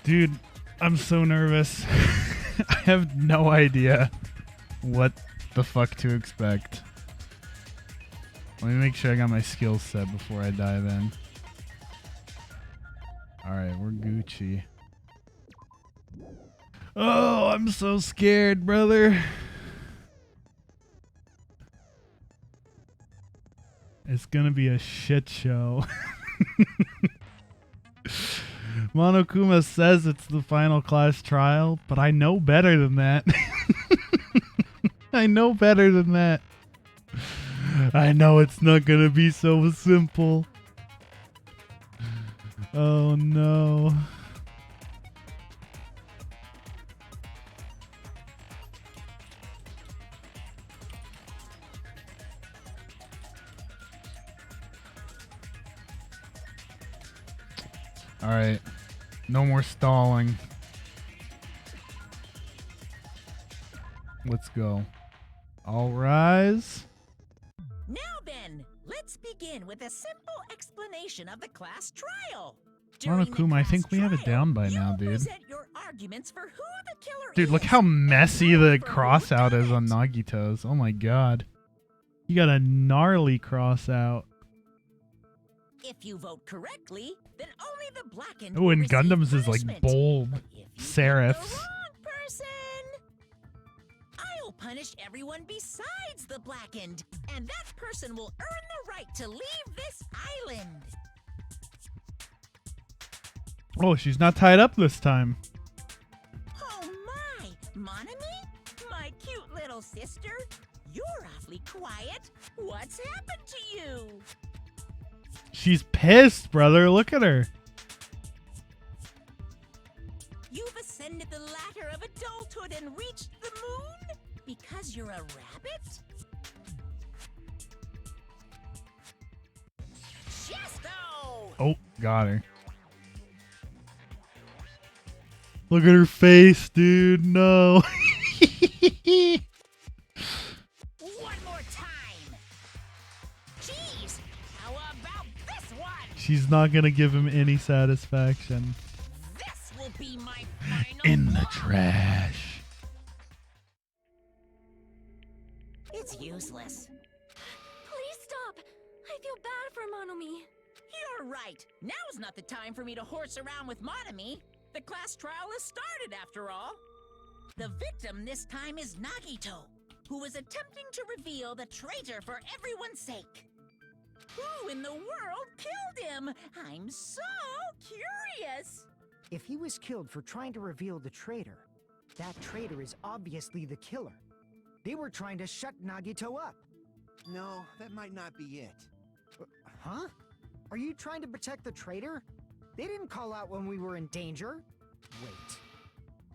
Dude, I'm so nervous. I have no idea what the fuck to expect. Let me make sure I got my skills set before I dive in. Alright, we're Gucci. Oh, I'm so scared, brother. It's gonna be a shit show. Monokuma says it's the final class trial, but I know better than that. I know better than that. I know it's not gonna be so simple. Oh no. Alright. No more stalling. Let's go. All rise. Now then, let's begin with a simple explanation of the class trial. Monokuma, I think we have it down by now, dude. Present your arguments for who the killer Dude, look is, how messy and the for who cross out did is on it. Nagito's. Oh my god. You got a gnarly cross out. If you vote correctly, then only the blackened Oh, will and receive Gundam's is like punishment. bold But if you pick serifs. the wrong person, I'll punish everyone besides the blackened, and that person will earn the right to leave this island. Oh, she's not tied up this time. Oh my, Monami? My cute little sister? You're awfully quiet. What's happened to you? She's pissed, brother. Look at her. You've ascended the ladder of adulthood and reached the moon? Because you're a rabbit? Chesto! Oh, got her. Look at her face, dude. No. One more time! Jeez, how about this one? She's not gonna give him any satisfaction. This will be my final In the blow. trash. It's useless. Please stop! I feel bad for Monomi. You're right. Now's not the time for me to horse around with Monami. The class trial has started, after all. The victim this time is Nagito, who was attempting to reveal the traitor for everyone's sake. Who in the world killed him? I'm so curious. If he was killed for trying to reveal the traitor, that traitor is obviously the killer. They were trying to shut Nagito up. No, that might not be it. Huh? Are you trying to protect the traitor? They didn't call out when we were in danger. Wait.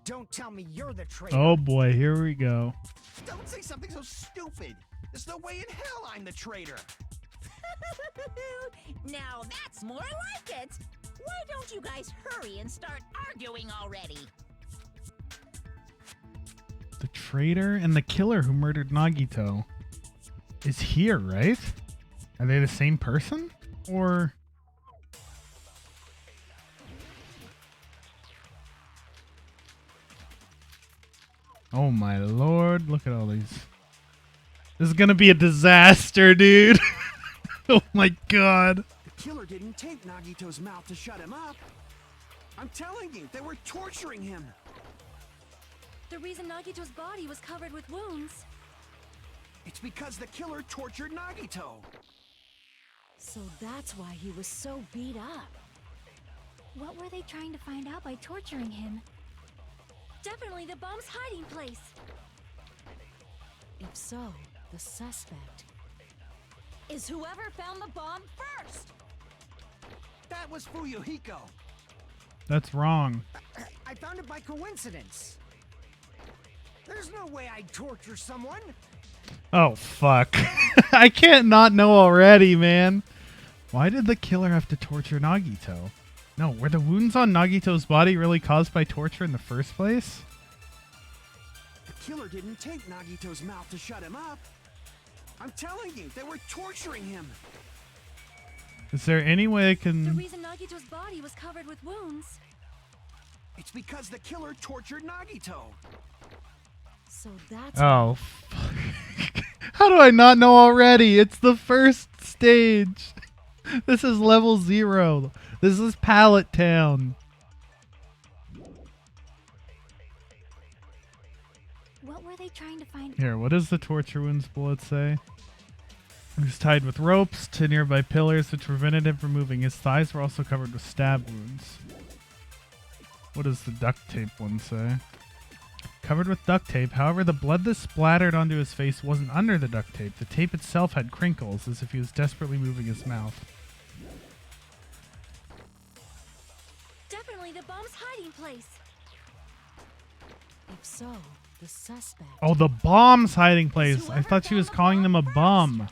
Don't tell me you're the traitor. Oh boy, here we go. Don't say something so stupid. There's no way in hell I'm the traitor. Now that's more like it. Why don't you guys hurry and start arguing already? The traitor and the killer who murdered Nagito is here, right? Are they the same person? Or... Oh my lord, look at all these. This is gonna be a disaster, dude. Oh my god. The killer didn't tape Nagito's mouth to shut him up. I'm telling you, they were torturing him. The reason Nagito's body was covered with wounds. It's because the killer tortured Nagito. So that's why he was so beat up. What were they trying to find out by torturing him? Definitely the bomb's hiding place. If so, the suspect is whoever found the bomb first. That was Fuyuhiko. That's wrong. I found it by coincidence. There's no way I'd torture someone. Oh fuck. I can't not know already, man. Why did the killer have to torture Nagito? No, were the wounds on Nagito's body really caused by torture in the first place? The killer didn't tape Nagito's mouth to shut him up. I'm telling you, they were torturing him. Is there any way I The can... reason Nagito's body was covered with wounds. It's because the killer tortured Nagito. So that's Oh, fuck. How do I not know already? It's the first stage. This is level 0. This is Pallet Town. what were they trying to find? Here, what does the torture wounds bullet say? He was tied with ropes to nearby pillars, which prevented him from moving. His thighs were also covered with stab wounds. What does the duct tape one say? Covered with duct tape, however, the blood that splattered onto his face wasn't under the duct tape. The tape itself had crinkles, as if he was desperately moving his mouth. Definitely the bomb's hiding place. If so, the suspect. Oh, the bomb's hiding place. I whoever thought she was found the calling them a bomb bum.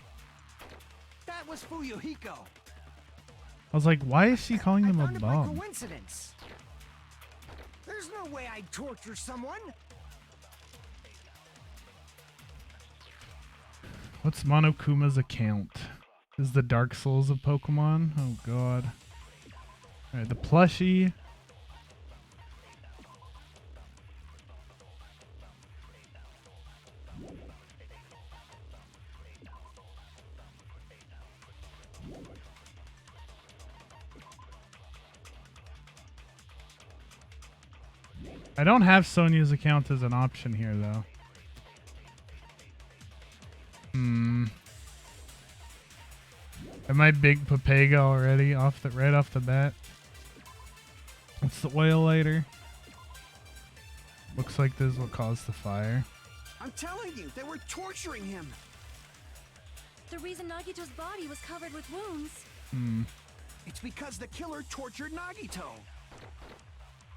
That was Fuyuhiko. I was like, why is she calling I them a found it by bum? coincidence. There's no way I'd torture someone. What's Monokuma's account? Is the Dark Souls of Pokemon? Oh god. Alright, the plushie. I don't have Sonia's account as an option here, though. Am I big Papega already right off the bat? What's the oil lighter? Looks like this is what caused the fire. I'm telling you, they were torturing him. The reason Nagito's body was covered with wounds. It's because the killer tortured Nagito.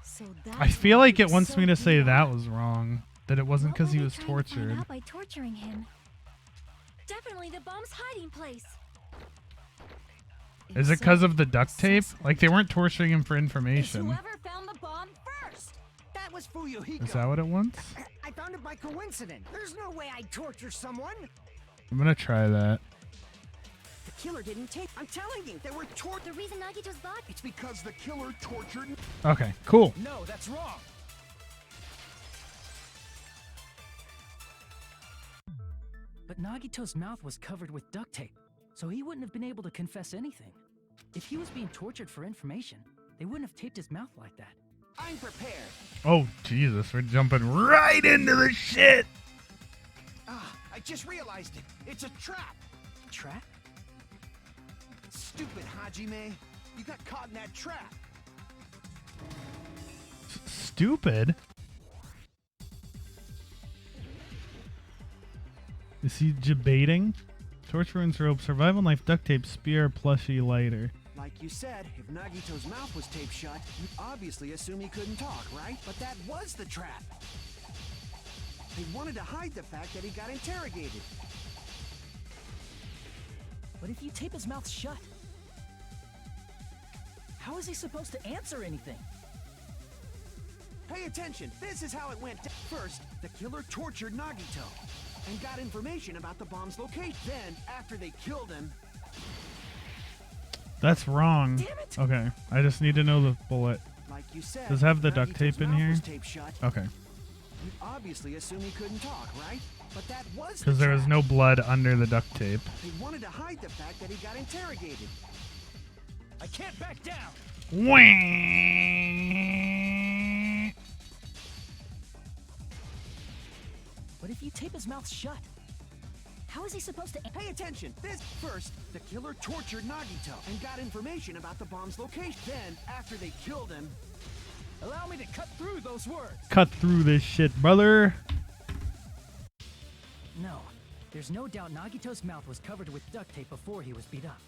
So that's I feel why like he it was wants so me to say beat that up. was wrong. That it wasn't What because he were they was trying to find tortured. out by torturing him? Definitely the bomb's hiding place. Is it because of the duct tape? Like they weren't torturing him for Is information. whoever found the bomb first. That was Fuyuhiko. Is that what it wants? I found it by coincidence. There's no way I'd torture someone. I'm gonna try that. The killer didn't take. I'm telling you, they were tortured. The reason Nagito's body. It's because the killer tortured. Okay, cool. No, that's wrong. But Nagito's mouth was covered with duct tape, so he wouldn't have been able to confess anything. If he was being tortured for information, they wouldn't have taped his mouth like that. I'm prepared. Oh, Jesus, we're jumping right into the shit. Ah, I just realized it. It's a trap. Trap? Stupid Hajime. You got caught in that trap. Stupid? Is he debating? Torture wounds, rope, survival knife, duct tape, spear, plushie, lighter. Like you said, if Nagito's mouth was taped shut, you'd obviously assume he couldn't talk, right? But that was the trap. They wanted to hide the fact that he got interrogated. But if you tape his mouth shut, how is he supposed to answer anything? Pay attention. This is how it went down. First, the killer tortured Nagito and got information about the bomb's location. Then, after they killed him, That's wrong. Damn it! Okay, I just need to know the bullet. like you said, Does it have the if duct Nagito's tape in mouth here? was taped shut, Okay, you'd obviously assume he couldn't talk, right? But that was because the there was trap. no blood under the duct tape. They wanted to hide the fact that he got interrogated. I can't back down! Wah! But if you tape his mouth shut, how is he supposed to Pay attention. This first, the killer tortured Nagito and got information about the bomb's location. Then, after they killed him, allow me to cut through those words? Cut through this shit, brother. No, there's no doubt Nagito's mouth was covered with duct tape before he was beat up.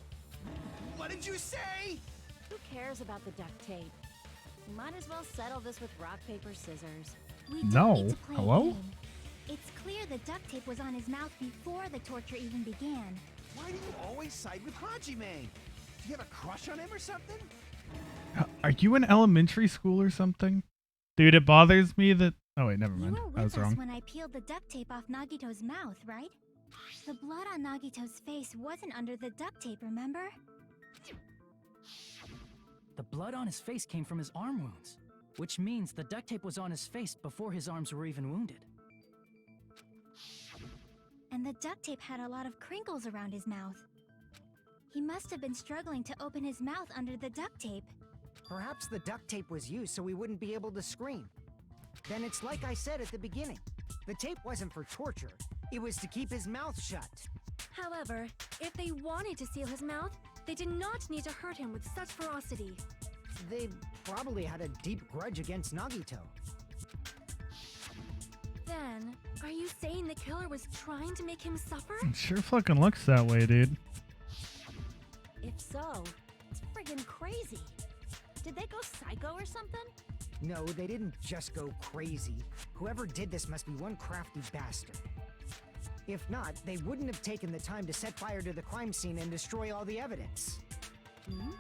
what did you say? Who cares about the duct tape? You might as well settle this with rock, paper, scissors. We don't No. need to play a Hello? game. It's clear the duct tape was on his mouth before the torture even began. Why do you always side with Hajime? Do you have a crush on him or something? Are you in elementary school or something? Dude, it bothers me that... Oh, wait, never You mind. were I was with us wrong. when I peeled the duct tape off Nagito's mouth, right? The blood on Nagito's face wasn't under the duct tape, remember? The blood on his face came from his arm wounds. which means the duct tape was on his face before his arms were even wounded. And the duct tape had a lot of crinkles around his mouth. He must have been struggling to open his mouth under the duct tape. Perhaps the duct tape was used so he wouldn't be able to scream. Then it's like I said at the beginning. The tape wasn't for torture. It was to keep his mouth shut. However, if they wanted to seal his mouth, they did not need to hurt him with such ferocity. They probably had a deep grudge against Nagito. Then, are you saying the killer was trying to make him suffer? It sure fucking looks that way, dude. If so, it's friggin' crazy. Did they go psycho or something? No, they didn't just go crazy. Whoever did this must be one crafty bastard. If not, they wouldn't have taken the time to set fire to the crime scene and destroy all the evidence. Hmm?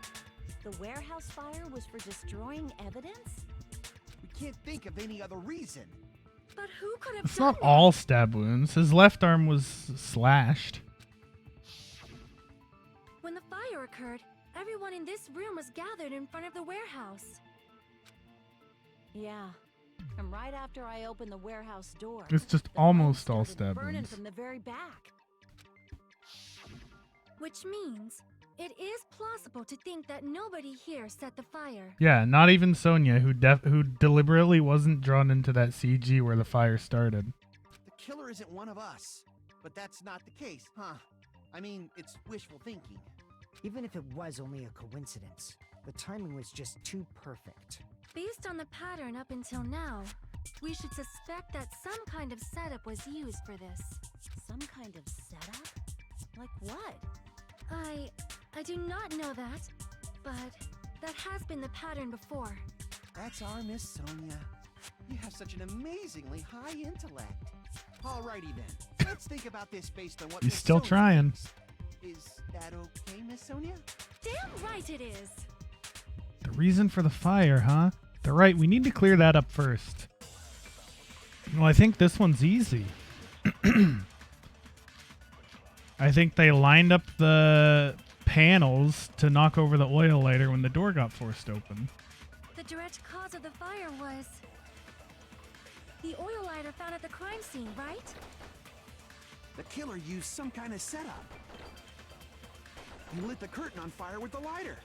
The warehouse fire was for destroying evidence? We can't think of any other reason. But who could have It's done not that? all stab wounds. His left arm was slashed. When the fire occurred, everyone in this room was gathered in front of the warehouse. Yeah. And right after I opened the warehouse door, It's just the fire almost all started stab burning wounds. from the very back. Which means it is plausible to think that nobody here set the fire. Yeah, not even Sonia, who deliberately wasn't drawn into that CG where the fire started. The killer isn't one of us. But that's not the case, huh? I mean, it's wishful thinking. Even if it was only a coincidence, the timing was just too perfect. Based on the pattern up until now, we should suspect that some kind of setup was used for this. Some kind of setup? Like what? I do not know that, but that has been the pattern before. That's our Miss Sonia. You have such an amazingly high intellect. Alrighty then, let's think about this based on what He's Miss still Sonia trying. thinks. Is that okay, Miss Sonia? Damn right it is! The reason for the fire, huh? They're right, we need to clear that up first. Well, I think this one's easy. I think they lined up the panels to knock over the oil lighter when the door got forced open. The direct cause of the fire was the oil lighter found at the crime scene, right? The killer used some kind of setup. He lit the curtain on fire with the lighter.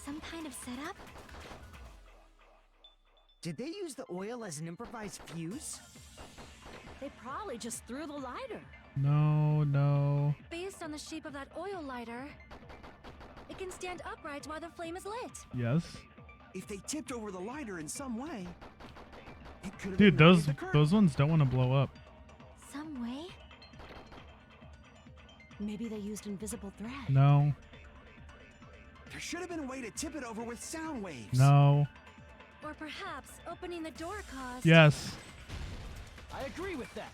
Some kind of setup? Did they use the oil as an improvised fuse? They probably just threw the lighter. No. Based on the shape of that oil lighter, it can stand upright while the flame is lit. Yes. If they tipped over the lighter in some way, it could have Dude, ignited the curtain. those ones don't want to blow up. Some way? Maybe they used invisible thread. No. There should have been a way to tip it over with sound waves. No. Or perhaps opening the door caused... Yes. I agree with that.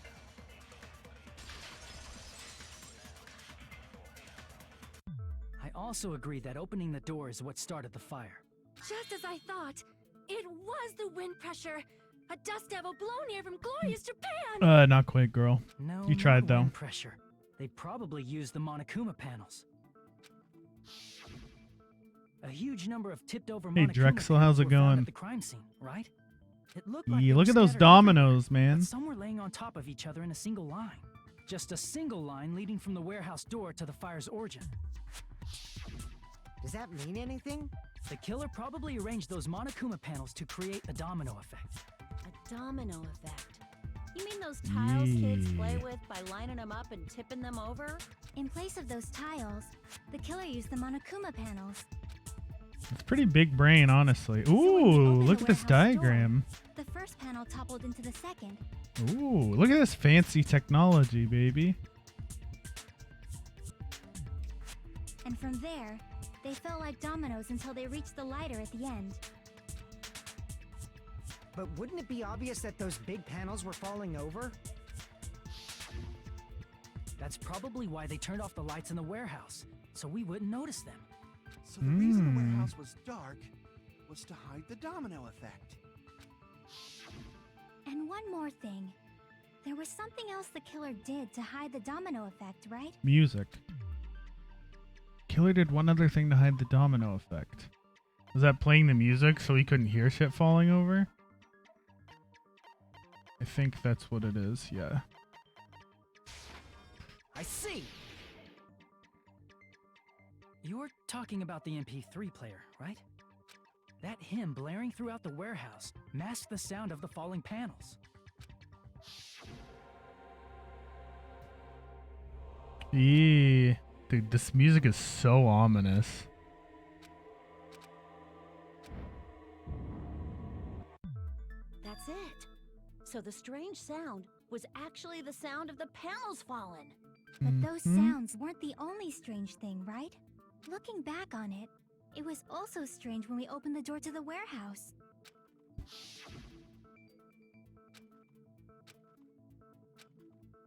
I also agree that opening the door is what started the fire. Just as I thought, it was the wind pressure. A dust devil blown here from glorious Japan! Not quite, girl. No, You tried, not though. wind pressure. They probably used the Monokuma panels. A huge number of tipped-over Hey, Monokuma Drexel, how's panels it were found going? at the crime scene, right? It looked like Yeah, they look were at those scattered dominoes, everywhere, man. but some were laying on top of each other in a single line. Just a single line leading from the warehouse door to the fire's origin. Does that mean anything? The killer probably arranged those Monokuma panels to create a domino effect. A domino effect. You mean those tiles kids play Yeah. with by lining them up and tipping them over? In place of those tiles, the killer used the Monokuma panels. It's pretty big brain, honestly. So when they Ooh, opened look the at this warehouse door, diagram. The first panel toppled into the second. Ooh, look at this fancy technology, baby. And from there, they fell like dominoes until they reached the lighter at the end. But wouldn't it be obvious that those big panels were falling over? That's probably why they turned off the lights in the warehouse, so we wouldn't notice them. So the reason the warehouse was dark was to hide the domino effect. And one more thing. There was something else the killer did to hide the domino effect, right? Music. Killer did one other thing to hide the domino effect. Was that playing the music so he couldn't hear shit falling over? I think that's what it is, yeah. I see. You're talking about the MP3 player, right? That hymn blaring throughout the warehouse masked the sound of the falling panels. Yeah. Dude, this music is so ominous. That's it. So the strange sound was actually the sound of the panels falling. But those Mhm. sounds weren't the only strange thing, right? Looking back on it, it was also strange when we opened the door to the warehouse.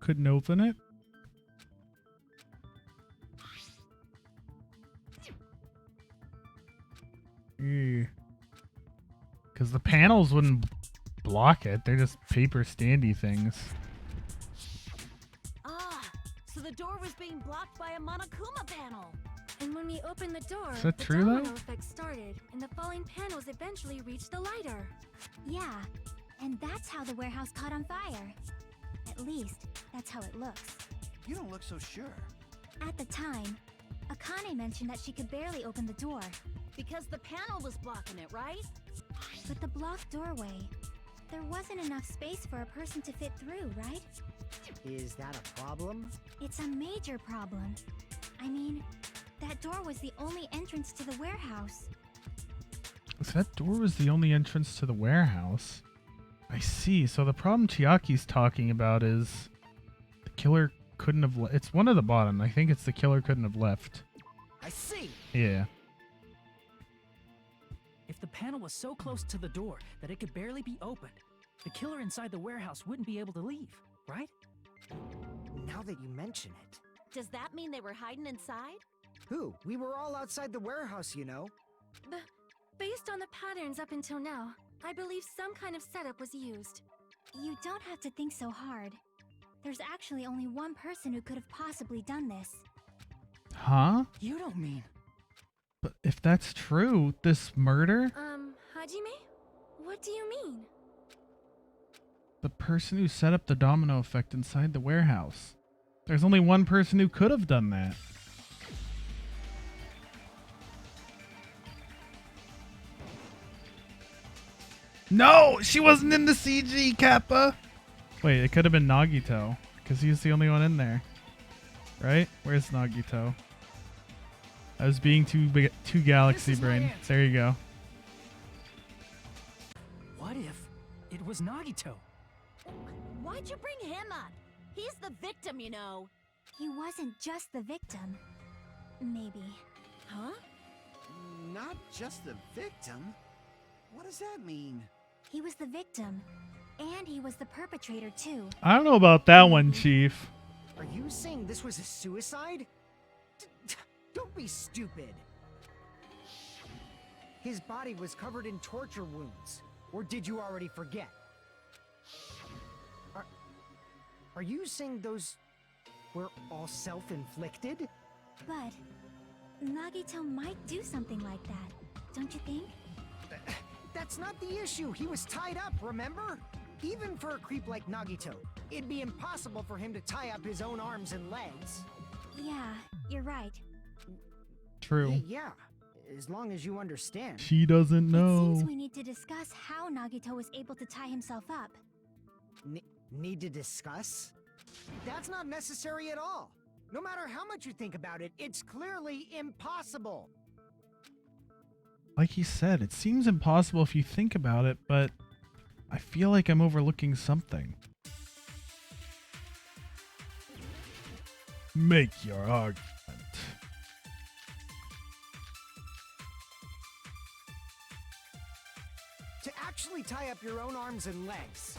Couldn't open it? Because the panels wouldn't block it. They're just paper standy things. Ah, so the door was being blocked by a Monokuma panel. And when we opened the door, Is that the true, though? domino effect started, and the falling panels eventually reached the lighter. Yeah, and that's how the warehouse caught on fire. At least, that's how it looks. You don't look so sure. At the time, Akane mentioned that she could barely open the door, Because the panel was blocking it, right? but the blocked doorway, there wasn't enough space for a person to fit through, right? Is that a problem? It's a major problem. I mean, that door was the only entrance to the warehouse. So that door was the only entrance to the warehouse. I see. So the problem Chiaki's talking about is the killer couldn't have. It's one at the bottom. I think it's the killer couldn't have left. I see. Yeah. If the panel was so close to the door that it could barely be opened, the killer inside the warehouse wouldn't be able to leave, right? Now that you mention it. Does that mean they were hiding inside? Who? We were all outside the warehouse, you know. Based on the patterns up until now, I believe some kind of setup was used. You don't have to think so hard. There's actually only one person who could have possibly done this. Huh? You don't mean... But if that's true, this murder, Hajime? What do you mean? the person who set up the domino effect inside the warehouse. There's only one person who could have done that. No, she wasn't in the CG, Kappa. Wait, it could have been Nagito, because he's the only one in there. Right? Where's Nagito? I was being too galaxy This is my brain. answer. There you go. What if it was Nagito? Why'd you bring him up? He's the victim, you know. He wasn't just the victim. Maybe. Huh? Not just the victim? What does that mean? He was the victim. And he was the perpetrator, too. I don't know about that one, Chief. Are you saying this was a suicide? Don't be stupid. His body was covered in torture wounds. Or did you already forget? Are you saying those were all self-inflicted? But Nagito might do something like that, don't you think? That's not the issue. He was tied up, remember? Even for a creep like Nagito, it'd be impossible for him to tie up his own arms and legs. Yeah, you're right. True. Yeah, as long as you understand. She doesn't It know. seems we need to discuss how Nagito was able to tie himself up. Need to discuss? That's not necessary at all. No matter how much you think about it, it's clearly impossible. Like he said, it seems impossible if you think about it, but I feel like I'm overlooking something. Make your argument. To actually tie up your own arms and legs.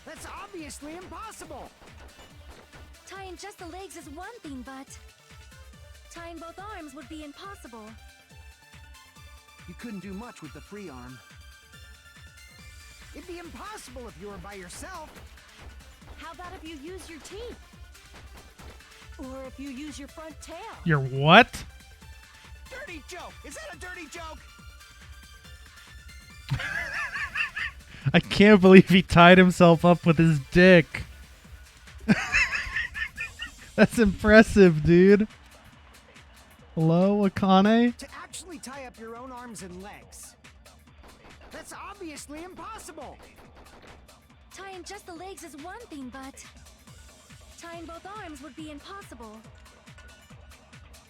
That's obviously impossible. Tying just the legs is one thing, but tying both arms would be impossible. You couldn't do much with the free arm. It'd be impossible if you were by yourself. How about if you use your teeth? Or if you use your front tail? Your what? Dirty joke! Is that a dirty joke? I can't believe he tied himself up with his dick. That's impressive, dude. Hello, Akane? To actually tie up your own arms and legs. That's obviously impossible. Tying just the legs is one thing, but tying both arms would be impossible.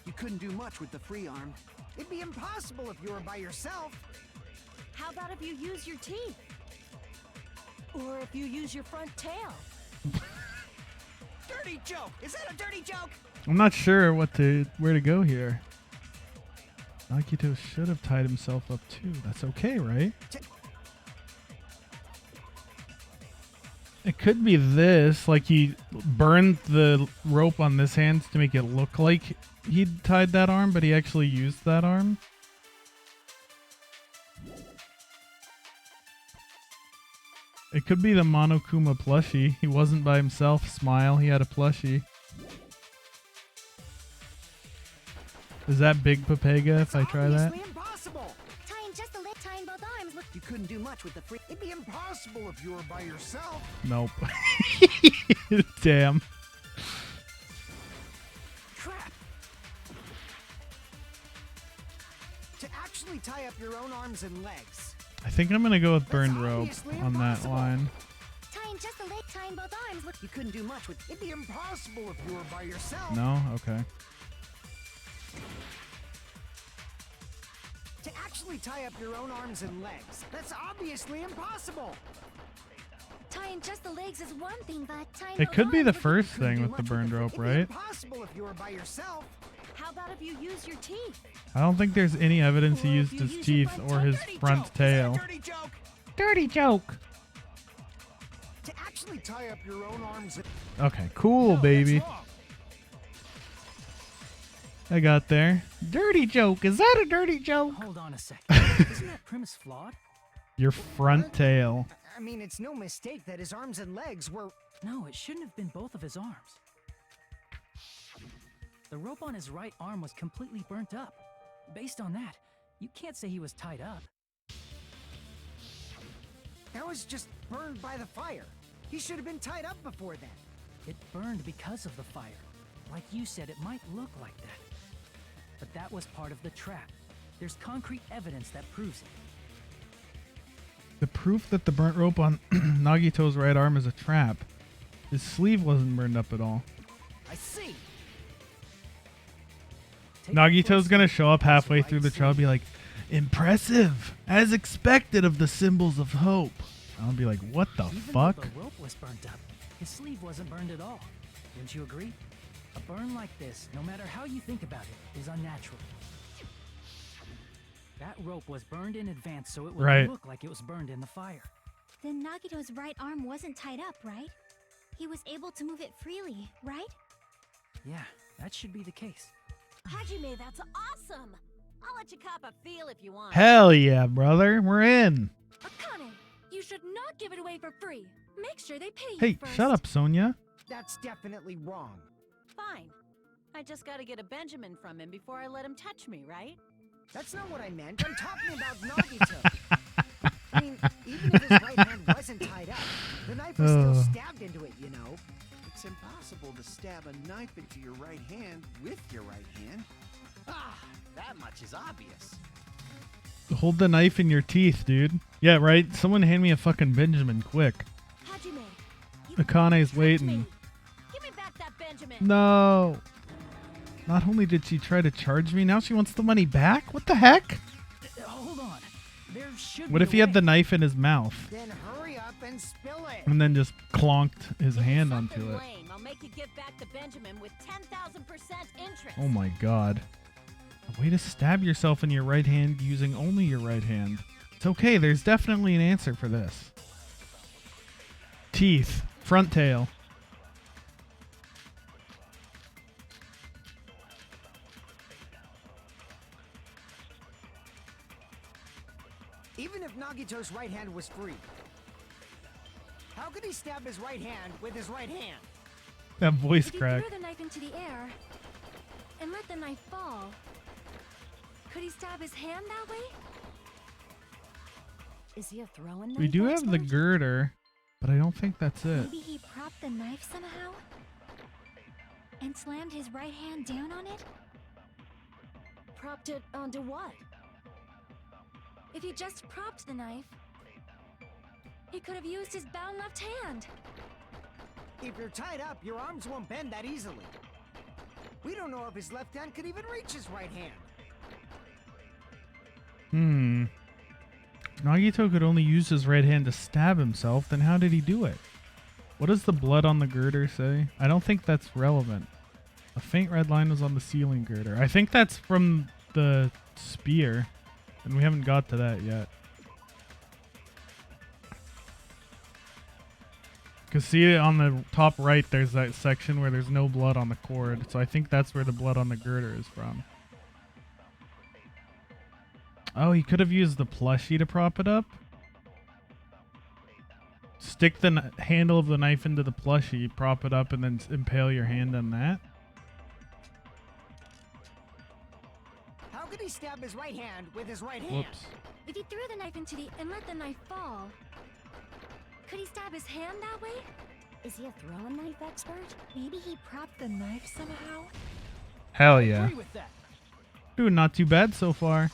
You couldn't do much with the free arm. It'd be impossible if you were by yourself. How about if you use your teeth? Or if you use your front tail? Dirty joke! Is that a dirty joke? I'm not sure where to go here. Nagito should have tied himself up too. That's okay, right? It could be this, like he burned the rope on this hand to make it look like he tied that arm, but he actually used that arm. It could be the Monokuma plushie. He wasn't by himself. Smile, he had a plushie. Is that Big Papega if I try that? Impossible. Tying just the leg, tying both arms would. You couldn't do much with the free. It'd be impossible if you were by yourself. Nope. Damn. Crap. To actually tie up your own arms and legs. I think I'm gonna go with burned That's rope obviously on that impossible. line. Tying just the leg, tying both arms would. You couldn't do much with. It'd be impossible if you were by yourself. No? Okay. To actually tie up your own arms and legs. That's obviously impossible. Tying just the legs is one thing, but tying It both could be arms the would- first Couldn't thing do with the much burned the- rope, It'd be right? impossible if you were by yourself. How about if you use your teeth? I don't think there's any evidence he Or if used you his use your teeth front or tail. his Dirty front joke. tail. Is that a dirty joke? Dirty joke. To actually tie up your own arms and... Okay, cool, No, baby. that's wrong. I got there. Dirty joke. Is that a dirty joke? Hold on a second. Isn't that premise flawed? Your front tail. I mean, it's no mistake that his arms and legs were... No, it shouldn't have been both of his arms. The rope on his right arm was completely burnt up. Based on that, you can't say he was tied up. That was just burned by the fire. He should have been tied up before then. It burned because of the fire. Like you said, it might look like that. But that was part of the trap. There's concrete evidence that proves it. The proof that the burnt rope on Nagito's right arm is a trap. His sleeve wasn't burned up at all. I see. Take a Nagito's close gonna look show up at his halfway right through the trial and sleeve. be like, impressive, as expected of the symbols of hope. I'll be like, what the Even fuck? though the rope was burnt up, his sleeve wasn't burned at all. Wouldn't you agree? A burn like this, no matter how you think about it, is unnatural. That rope was burned in advance so it would Right. look like it was burned in the fire. Then Nagito's right arm wasn't tied up, right? He was able to move it freely, right? Yeah, that should be the case. Hajime, that's awesome! I'll let you cop a feel if you want. Hell yeah, brother. We're in. Akane, you should not give it away for free. Make sure they pay you Hey, first. shut up, Sonia. That's definitely wrong. Fine. I just gotta get a Benjamin from him before I let him touch me, right? That's not what I meant. I'm talking about Nagito. I mean, even if his right hand wasn't tied up, the knife was still Ugh. stabbed into it, you know. It's impossible to stab a knife into your right hand with your right hand. Ah, that much is obvious. Hold the knife in your teeth, dude. Yeah, right? Someone hand me a fucking Benjamin, quick. Hajime, you Akane's tricked waiting. me. Give me back that Benjamin. No. Not only did she try to charge me, now she wants the money back? What the heck? Hold on. There should What be if a he had way. the knife in his mouth Then hurry up and spill it. and then just clonked his If hand it's onto something it? lame, I'll make you give back the Benjamin with 10,000% interest. Oh my god. A way to stab yourself in your right hand using only your right hand. It's okay, there's definitely an answer for this. Teeth. Front tail. Even if Nagito's right hand was free, how could he stab his right hand with his right hand? That voice If he crack. threw the knife into the air and let the knife fall, could he stab his hand that way? Is he a throwing knife We do have the expert? girder, but I don't think that's it. Maybe he propped the knife somehow? And slammed his right hand down on it? Propped it onto what? If he just propped the knife, he could have used his bound left hand. If you're tied up, your arms won't bend that easily. We don't know if his left hand could even reach his right hand. If Nagito could only use his right hand to stab himself, then how did he do it? What does the blood on the girder say? I don't think that's relevant. A faint red line was on the ceiling girder. I think that's from the spear, and we haven't got to that yet. Because see on the top right, there's that section where there's no blood on the cord. So I think that's where the blood on the girder is from. Oh, he could have used the plushie to prop it up. Stick the handle of the knife into the plushie, prop it up, and then impale your hand on that. How could he stab his right hand with his right hand? Whoops. If he threw the knife into the and let the knife fall, could he stab his hand that way? Is he a throwing knife expert? Maybe he propped the knife somehow? Hell yeah. Agree with that. Doing not too bad so far.